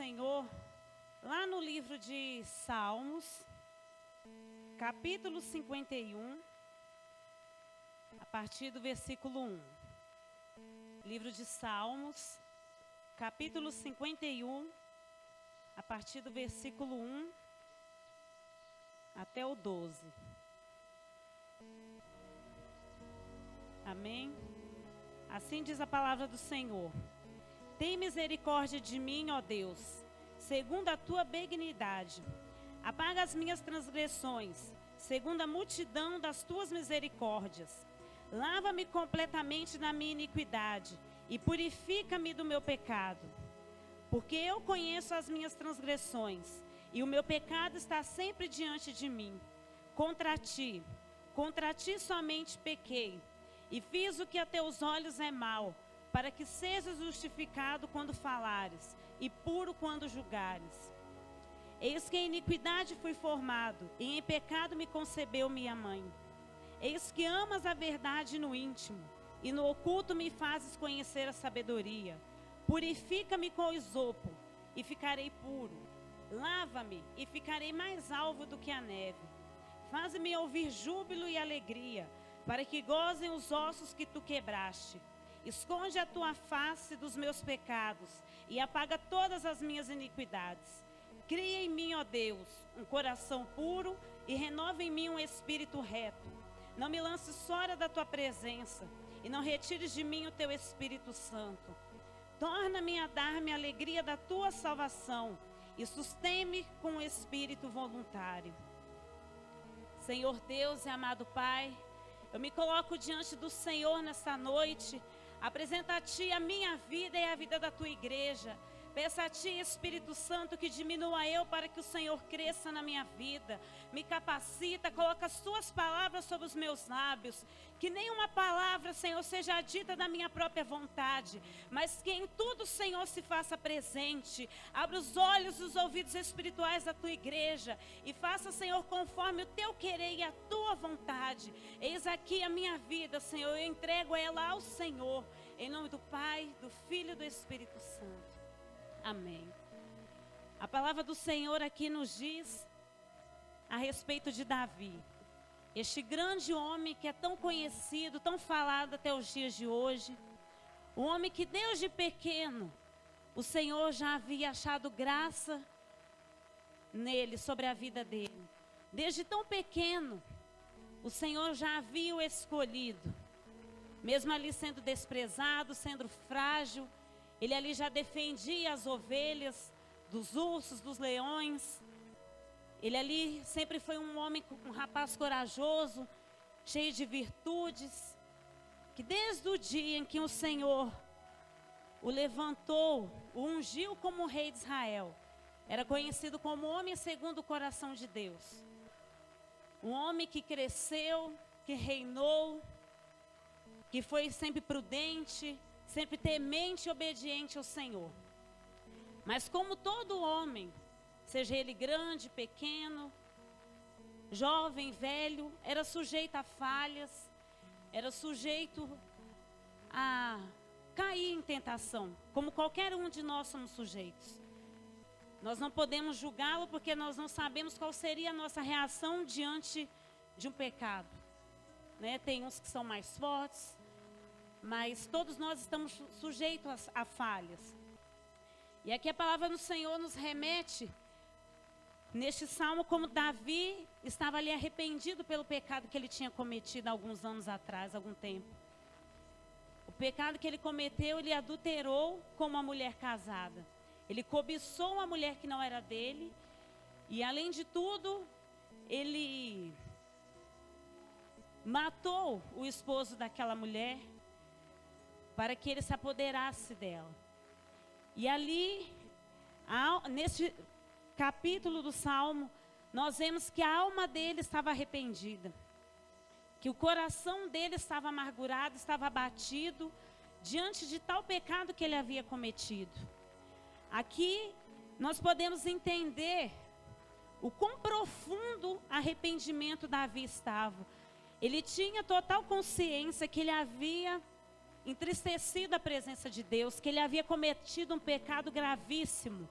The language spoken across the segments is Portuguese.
Senhor, lá no livro de Salmos, capítulo 51, a partir do versículo 1. Livro de Salmos, capítulo 51, a partir do versículo 1 até o 12. Amém? Assim diz a palavra do Senhor. Tem misericórdia de mim, ó Deus, segundo a tua benignidade. Apaga as minhas transgressões, segundo a multidão das tuas misericórdias. Lava-me completamente da minha iniquidade e purifica-me do meu pecado. Porque eu conheço as minhas transgressões e o meu pecado está sempre diante de mim. Contra ti somente pequei e fiz o que a teus olhos é mal, para que sejas justificado quando falares e puro quando julgares. Eis que em iniquidade fui formado, e em pecado me concebeu minha mãe. Eis que amas a verdade no íntimo, e no oculto me fazes conhecer a sabedoria. Purifica-me com o isopo, e ficarei puro. Lava-me, e ficarei mais alvo do que a neve. Faz-me ouvir júbilo e alegria, para que gozem os ossos que tu quebraste. Esconde a tua face dos meus pecados e apaga todas as minhas iniquidades. Cria em mim, ó Deus, um coração puro e renova em mim um espírito reto. Não me lances fora da tua presença e não retires de mim o teu Espírito Santo. Torna-me a dar-me a alegria da tua salvação e sustém-me com o espírito voluntário. Senhor Deus e amado Pai, eu me coloco diante do Senhor nesta noite. Apresenta a Ti a minha vida e a vida da Tua igreja. Peço a Ti, Espírito Santo, que diminua eu para que o Senhor cresça na minha vida. Me capacita, coloca as Tuas palavras sobre os meus lábios. Que nenhuma palavra, Senhor, seja dita da minha própria vontade, mas que em tudo, Senhor, se faça presente. Abra os olhos e os ouvidos espirituais da Tua igreja e faça, Senhor, conforme o Teu querer e a Tua vontade. Eis aqui a minha vida, Senhor, eu entrego ela ao Senhor. Em nome do Pai, do Filho e do Espírito Santo. Amém. A palavra do Senhor aqui nos diz a respeito de Davi. Este grande homem que é tão conhecido, tão falado até os dias de hoje. Um homem que desde pequeno o Senhor já havia achado graça nele, sobre a vida dele. Desde tão pequeno o Senhor já havia o escolhido. Mesmo ali sendo desprezado, sendo frágil, ele ali já defendia as ovelhas dos ursos, dos leões. Ele ali sempre foi um homem, um rapaz corajoso, cheio de virtudes, que desde o dia em que o Senhor o levantou, o ungiu como rei de Israel, era conhecido como homem segundo o coração de Deus. Um homem que cresceu, que reinou, que foi sempre prudente, sempre temente e obediente ao Senhor. Mas como todo homem, seja ele grande, pequeno, jovem, velho, era sujeito a falhas, era sujeito a cair em tentação, como qualquer um de nós somos sujeitos. Nós não podemos julgá-lo porque nós não sabemos qual seria a nossa reação diante de um pecado, né? Tem uns que são mais fortes, mas todos nós estamos sujeitos a falhas. E aqui a palavra do Senhor nos remete, neste salmo, como Davi estava ali arrependido pelo pecado que ele tinha cometido há alguns anos atrás, algum tempo. O pecado que ele cometeu, ele adulterou com uma mulher casada. Ele cobiçou uma mulher que não era dele. E além de tudo, ele matou o esposo daquela mulher, para que ele se apoderasse dela. E ali, nesse capítulo do Salmo, nós vemos que a alma dele estava arrependida, que o coração dele estava amargurado, estava abatido, diante de tal pecado que ele havia cometido. Aqui, nós podemos entender o quão profundo arrependimento Davi estava. Ele tinha total consciência que ele havia entristecido a presença de Deus, que ele havia cometido um pecado gravíssimo,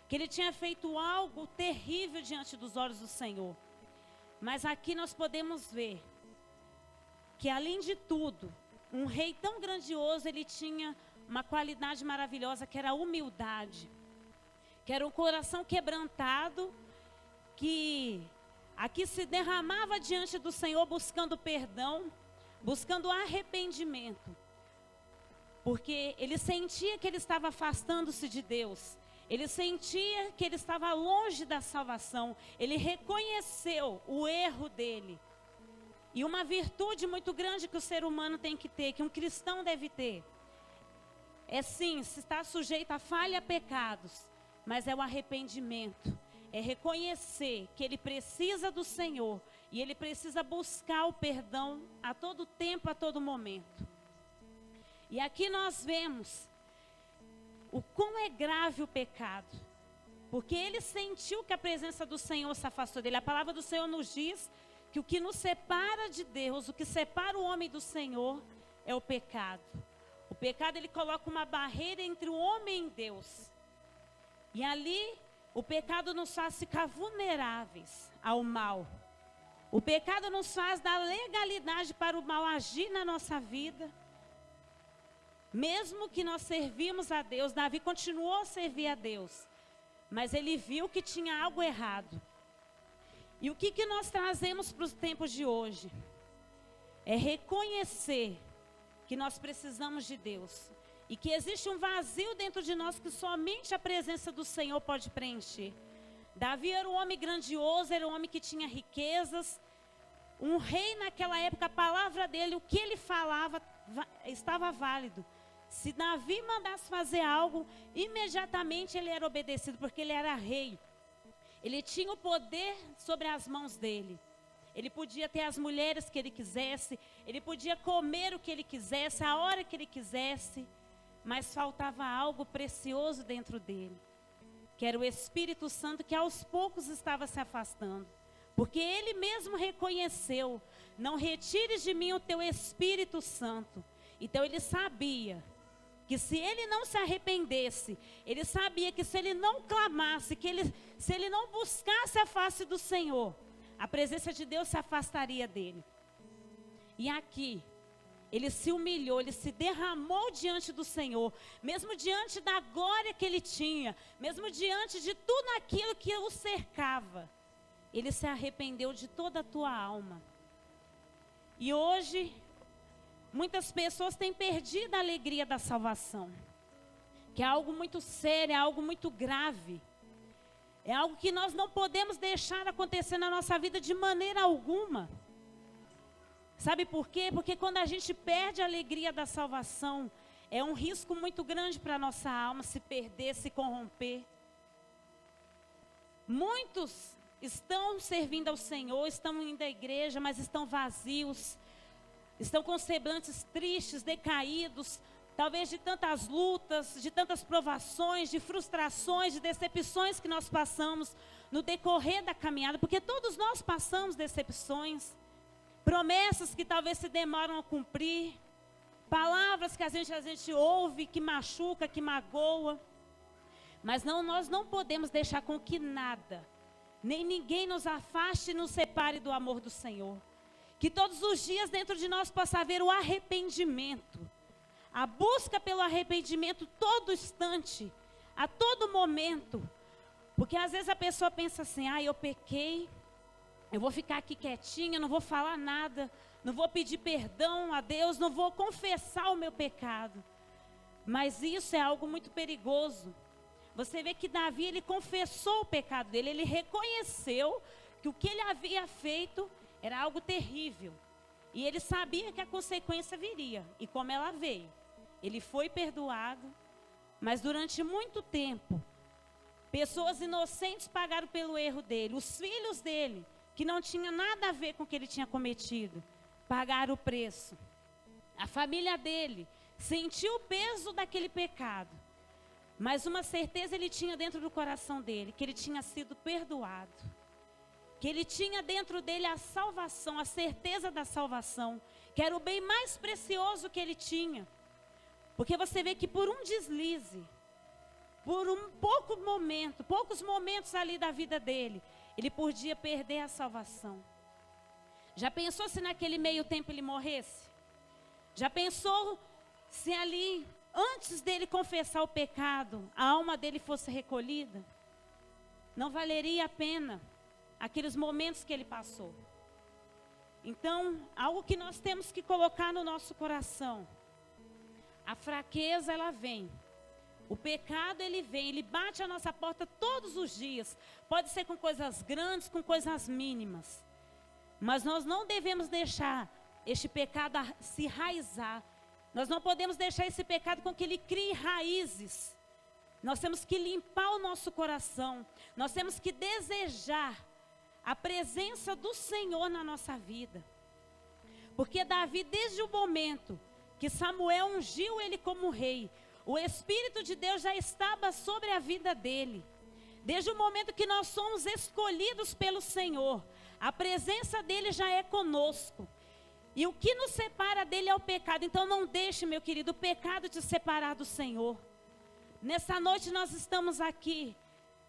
que ele tinha feito algo terrível diante dos olhos do Senhor. Mas aqui nós podemos ver que, além de tudo, um rei tão grandioso, ele tinha uma qualidade maravilhosa, que era a humildade, que era um coração quebrantado, que aqui se derramava diante do Senhor buscando perdão, buscando arrependimento, porque ele sentia que ele estava afastando-se de Deus, ele sentia que ele estava longe da salvação, ele reconheceu o erro dele. E uma virtude muito grande que o ser humano tem que ter, que um cristão deve ter, é sim, se está sujeito a falha, a pecados, mas é o arrependimento, é reconhecer que ele precisa do Senhor e ele precisa buscar o perdão a todo tempo, a todo momento. E aqui nós vemos o quão é grave o pecado, porque ele sentiu que a presença do Senhor se afastou dele. A palavra do Senhor nos diz que o que nos separa de Deus, o que separa o homem do Senhor, é o pecado. O pecado, ele coloca uma barreira entre o homem e Deus. E ali, o pecado nos faz ficar vulneráveis ao mal. O pecado nos faz dar legalidade para o mal agir na nossa vida. Mesmo que nós servimos a Deus, Davi continuou a servir a Deus, mas ele viu que tinha algo errado. E o que nós trazemos para os tempos de hoje? É reconhecer que nós precisamos de Deus. E que existe um vazio dentro de nós que somente a presença do Senhor pode preencher. Davi era um homem grandioso, era um homem que tinha riquezas. Um rei naquela época, a palavra dele, o que ele falava, estava válido. Se Davi mandasse fazer algo, imediatamente ele era obedecido, porque ele era rei. Ele tinha o poder sobre as mãos dele. Ele podia ter as mulheres que ele quisesse, ele podia comer o que ele quisesse, a hora que ele quisesse, mas faltava algo precioso dentro dele, que era o Espírito Santo, que aos poucos estava se afastando, porque ele mesmo reconheceu: não retires de mim o teu Espírito Santo. Então ele sabia que se ele não se arrependesse, ele sabia que se ele não clamasse, se ele não buscasse a face do Senhor, a presença de Deus se afastaria dele. E aqui, ele se humilhou, ele se derramou diante do Senhor, mesmo diante da glória que ele tinha, mesmo diante de tudo aquilo que o cercava. Ele se arrependeu de toda a tua alma. E hoje, muitas pessoas têm perdido a alegria da salvação, que é algo muito sério, é algo muito grave. É algo que nós não podemos deixar acontecer na nossa vida de maneira alguma. Sabe por quê? Porque quando a gente perde a alegria da salvação, é um risco muito grande para a nossa alma se perder, se corromper. Muitos estão servindo ao Senhor, estão indo à igreja, mas estão vazios, estão com semblantes tristes, decaídos, talvez de tantas lutas, de tantas provações, de frustrações, de decepções que nós passamos no decorrer da caminhada, porque todos nós passamos decepções, promessas que talvez se demoram a cumprir, palavras que a gente ouve, que machuca, que magoa, mas nós não podemos deixar com que nada, nem ninguém nos afaste e nos separe do amor do Senhor. Que todos os dias dentro de nós possa haver o arrependimento, a busca pelo arrependimento todo instante, a todo momento. Porque às vezes a pessoa pensa assim: eu pequei, eu vou ficar aqui quietinha, não vou falar nada, não vou pedir perdão a Deus, não vou confessar o meu pecado. Mas isso é algo muito perigoso. Você vê que Davi, ele confessou o pecado dele, ele reconheceu que o que ele havia feito era algo terrível. E ele sabia que a consequência viria. E como ela veio, ele foi perdoado. Mas durante muito tempo, pessoas inocentes pagaram pelo erro dele. Os filhos dele, que não tinham nada a ver com o que ele tinha cometido, pagaram o preço. A família dele sentiu o peso daquele pecado. Mas uma certeza ele tinha dentro do coração dele, que ele tinha sido perdoado. Que ele tinha dentro dele a salvação, a certeza da salvação, que era o bem mais precioso que ele tinha. Porque você vê que por um deslize, por poucos momentos ali da vida dele, ele podia perder a salvação. Já pensou se naquele meio tempo ele morresse? Já pensou se ali, antes dele confessar o pecado, a alma dele fosse recolhida? Não valeria a pena aqueles momentos que ele passou. Então, algo que nós temos que colocar no nosso coração: a fraqueza, ela vem. O pecado, ele vem, ele bate a nossa porta todos os dias. Pode ser com coisas grandes, com coisas mínimas. Mas nós não devemos deixar este pecado se enraizar. Nós não podemos deixar esse pecado com que ele crie raízes. Nós temos que limpar o nosso coração. Nós temos que desejar a presença do Senhor na nossa vida. Porque Davi, desde o momento que Samuel ungiu ele como rei, o Espírito de Deus já estava sobre a vida dele. Desde o momento que nós somos escolhidos pelo Senhor, a presença dele já é conosco. E o que nos separa dele é o pecado. Então não deixe, meu querido, o pecado te separar do Senhor. Nessa noite nós estamos aqui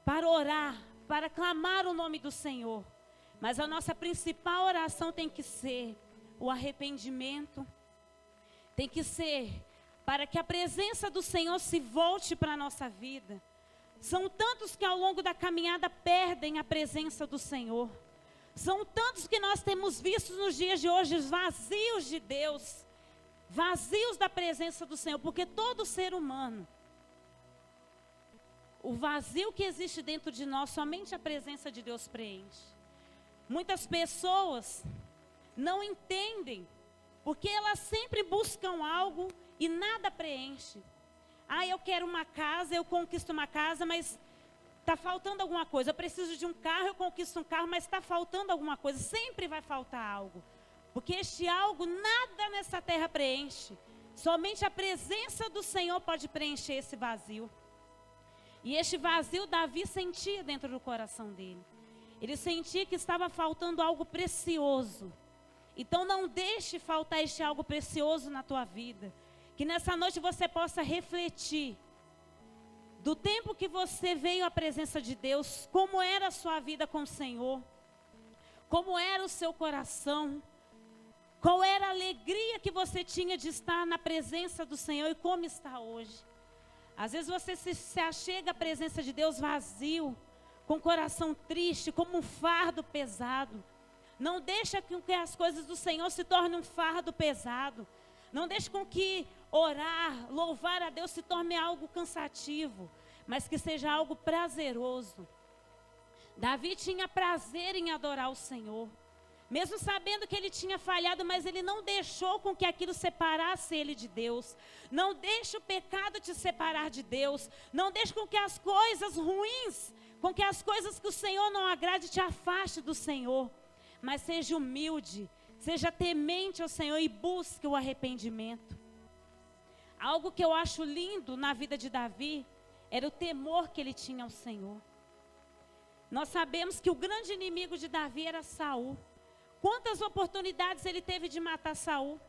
para orar, para clamar o nome do Senhor. Mas a nossa principal oração tem que ser o arrependimento. Tem que ser para que a presença do Senhor se volte para a nossa vida. São tantos que ao longo da caminhada perdem a presença do Senhor. São tantos que nós temos visto nos dias de hoje vazios de Deus, vazios da presença do Senhor, porque todo ser humano, o vazio que existe dentro de nós, somente a presença de Deus preenche. Muitas pessoas não entendem, porque elas sempre buscam algo e nada preenche. Eu quero uma casa, eu conquisto uma casa, mas está faltando alguma coisa. Eu preciso de um carro, eu conquisto um carro, mas está faltando alguma coisa. Sempre vai faltar algo. Porque este algo, nada nessa terra preenche. Somente a presença do Senhor pode preencher esse vazio. E este vazio Davi sentia dentro do coração dele. Ele sentia que estava faltando algo precioso. Então não deixe faltar este algo precioso na tua vida. Que nessa noite você possa refletir do tempo que você veio à presença de Deus, como era a sua vida com o Senhor, como era o seu coração, qual era a alegria que você tinha de estar na presença do Senhor e como está hoje. Às vezes você se achega à presença de Deus vazio, com o coração triste, como um fardo pesado. Não deixa com que as coisas do Senhor se tornem um fardo pesado. Não deixe com que orar, louvar a Deus se torne algo cansativo, mas que seja algo prazeroso. Davi tinha prazer em adorar o Senhor, mesmo sabendo que ele tinha falhado, mas ele não deixou com que aquilo separasse ele de Deus. Não deixe o pecado te separar de Deus. Não deixe com que as coisas ruins, com que as coisas que o Senhor não agrade te afaste do Senhor. Mas seja humilde, seja temente ao Senhor e busque o arrependimento. Algo que eu acho lindo na vida de Davi era o temor que ele tinha ao Senhor. Nós sabemos que o grande inimigo de Davi era Saul. Quantas oportunidades ele teve de matar Saul?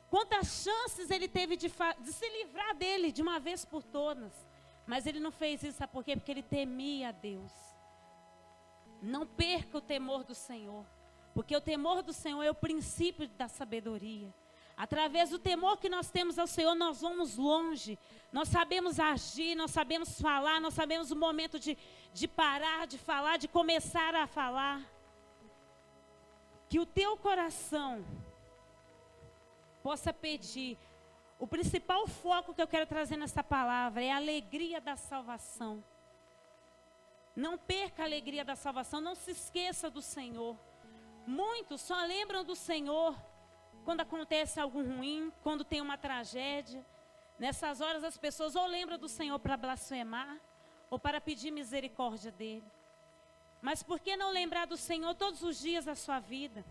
Quantas chances ele teve de se livrar dele de uma vez por todas? Mas ele não fez isso, sabe por quê? Porque ele temia a Deus. Não perca o temor do Senhor. Porque o temor do Senhor é o princípio da sabedoria. Através do temor que nós temos ao Senhor, nós vamos longe. Nós sabemos agir, nós sabemos falar, nós sabemos o momento de parar de falar, de começar a falar. Que o teu coração possa pedir. O principal foco que eu quero trazer nessa palavra é a alegria da salvação. Não perca a alegria da salvação, não se esqueça do Senhor. Muitos só lembram do Senhor quando acontece algo ruim, quando tem uma tragédia. Nessas horas as pessoas ou lembram do Senhor para blasfemar, ou para pedir misericórdia dele. Mas por que não lembrar do Senhor todos os dias da sua vida?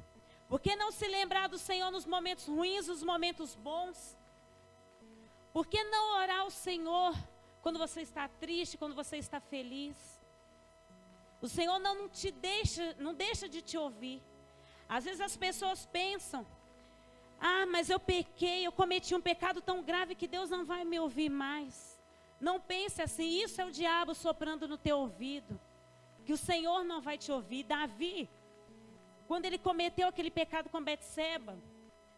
Por que não se lembrar do Senhor nos momentos ruins, nos momentos bons? Por que não orar ao Senhor quando você está triste, quando você está feliz? O Senhor não deixa de te ouvir. Às vezes as pessoas pensam: mas eu pequei, eu cometi um pecado tão grave que Deus não vai me ouvir mais. Não pense assim, isso é o diabo soprando no teu ouvido, que o Senhor não vai te ouvir. Davi, quando ele cometeu aquele pecado com Betseba,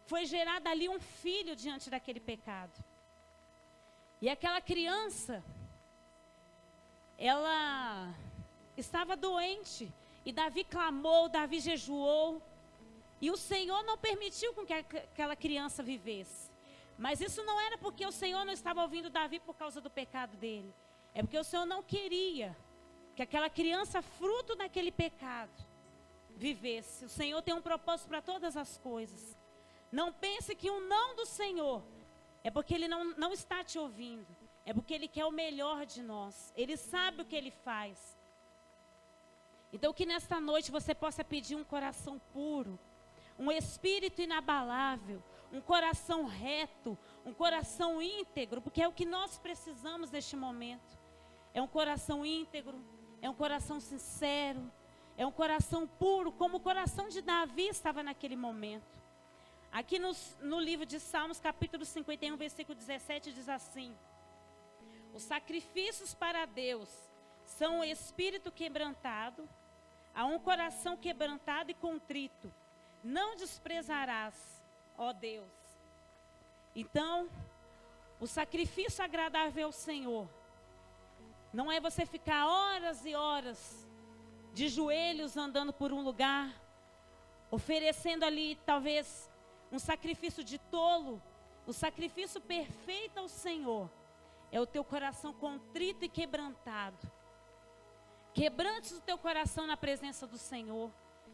foi gerado ali um filho diante daquele pecado. E aquela criança, ela estava doente, e Davi clamou, Davi jejuou, e o Senhor não permitiu com que aquela criança vivesse. Mas isso não era porque o Senhor não estava ouvindo Davi por causa do pecado dele. É porque o Senhor não queria que aquela criança, fruto daquele pecado, vivesse. O Senhor tem um propósito para todas as coisas. Não pense que o não do Senhor é porque Ele não está te ouvindo. É porque Ele quer o melhor de nós. Ele sabe o que Ele faz. Então que nesta noite você possa pedir um coração puro, um espírito inabalável, um coração reto, um coração íntegro, porque é o que nós precisamos neste momento. É um coração íntegro, é um coração sincero, é um coração puro, como o coração de Davi estava naquele momento. Aqui no livro de Salmos, capítulo 51, versículo 17, diz assim: os sacrifícios para Deus são o espírito quebrantado, a um coração quebrantado e contrito não desprezarás, ó Deus. Então, o sacrifício agradável ao Senhor não é você ficar horas e horas de joelhos andando por um lugar, oferecendo ali talvez um sacrifício de tolo. O sacrifício perfeito ao Senhor é o teu coração contrito e quebrantado. Quebrante o teu coração na presença do Senhor.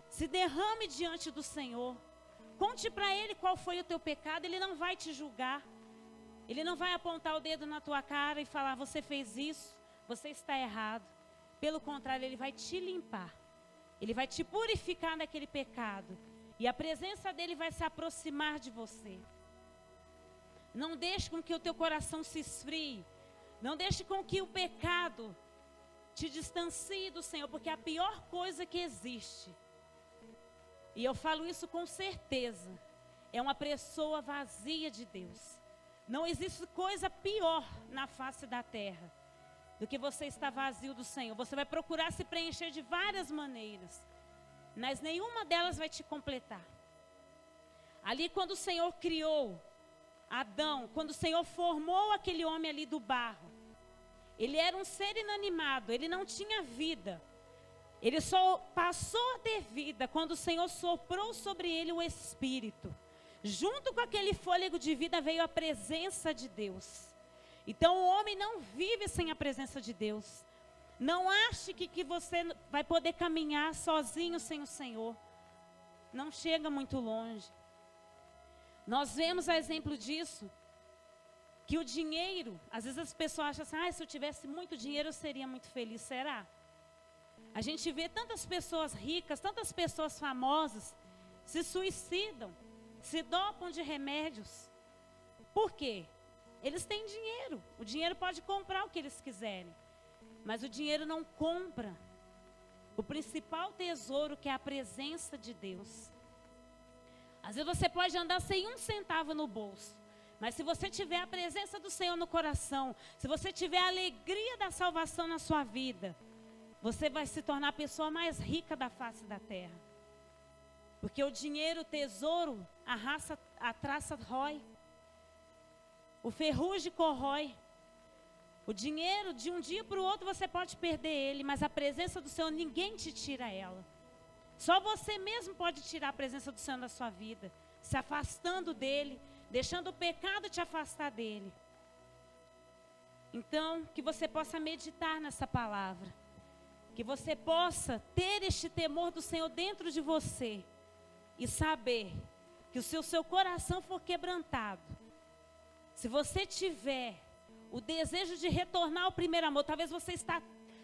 Se derrame diante do Senhor. Conte para Ele qual foi o teu pecado. Ele não vai te julgar. Ele não vai apontar o dedo na tua cara e falar: você fez isso, você está errado. Pelo contrário, Ele vai te limpar. Ele vai te purificar daquele pecado. E a presença dEle vai se aproximar de você. Não deixe com que o teu coração se esfrie. Não deixe com que o pecado te distancie do Senhor, porque é a pior coisa que existe, e eu falo isso com certeza, é uma pessoa vazia de Deus. Não existe coisa pior na face da terra do que você estar vazio do Senhor. Você vai procurar se preencher de várias maneiras, mas nenhuma delas vai te completar. Ali quando o Senhor criou Adão, quando o Senhor formou aquele homem ali do barro, ele era um ser inanimado, ele não tinha vida. Ele só passou a ter vida quando o Senhor soprou sobre ele o Espírito. Junto com aquele fôlego de vida veio a presença de Deus. Então o homem não vive sem a presença de Deus. Não ache que você vai poder caminhar sozinho sem o Senhor. Não chega muito longe. Nós vemos a exemplo disso, que o dinheiro, às vezes as pessoas acham assim: se eu tivesse muito dinheiro eu seria muito feliz. Será? A gente vê tantas pessoas ricas, tantas pessoas famosas se suicidam, se dopam de remédios. Por quê? Eles têm dinheiro. O dinheiro pode comprar o que eles quiserem, mas o dinheiro não compra o principal tesouro, que é a presença de Deus. Às vezes você pode andar sem um centavo no bolso, mas se você tiver a presença do Senhor no coração, se você tiver a alegria da salvação na sua vida, você vai se tornar a pessoa mais rica da face da terra. Porque o dinheiro, o tesouro, a traça rói, o ferrugem corrói. O dinheiro, de um dia para o outro você pode perder ele, mas a presença do Senhor, ninguém te tira ela. Só você mesmo pode tirar a presença do Senhor da sua vida, se afastando dele, deixando o pecado te afastar dele. Então, que você possa meditar nessa palavra, que você possa ter este temor do Senhor dentro de você e saber que se o seu coração for quebrantado, se você tiver o desejo de retornar ao primeiro amor, talvez você está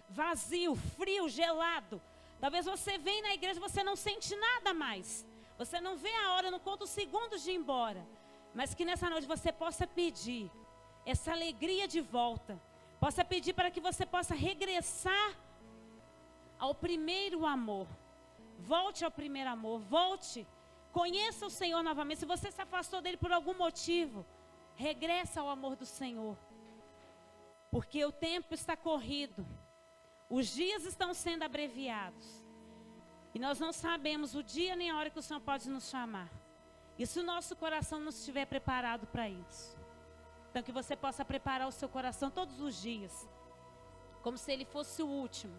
vazio, frio, gelado, talvez você venha na igreja e você não sente nada mais, você não vê a hora, não conta os segundos de ir embora, mas que nessa noite você possa pedir essa alegria de volta, possa pedir para que você possa regressar ao primeiro amor. Volte ao primeiro amor, volte, conheça o Senhor novamente. Se você se afastou dele por algum motivo, regressa ao amor do Senhor. porque o tempo está corrido, os dias estão sendo abreviados, e nós não sabemos o dia nem a hora que o Senhor pode nos chamar. E se o nosso coração não estiver preparado para isso, então que você possa preparar o seu coração todos os dias, como se ele fosse o último.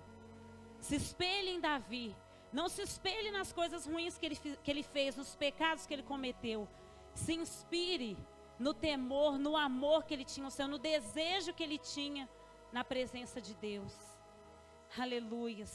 Se espelhe em Davi, não se espelhe nas coisas ruins que ele fez, nos pecados que ele cometeu. Se inspire no temor, no amor que ele tinha ao Senhor, no desejo que ele tinha na presença de Deus. Aleluias.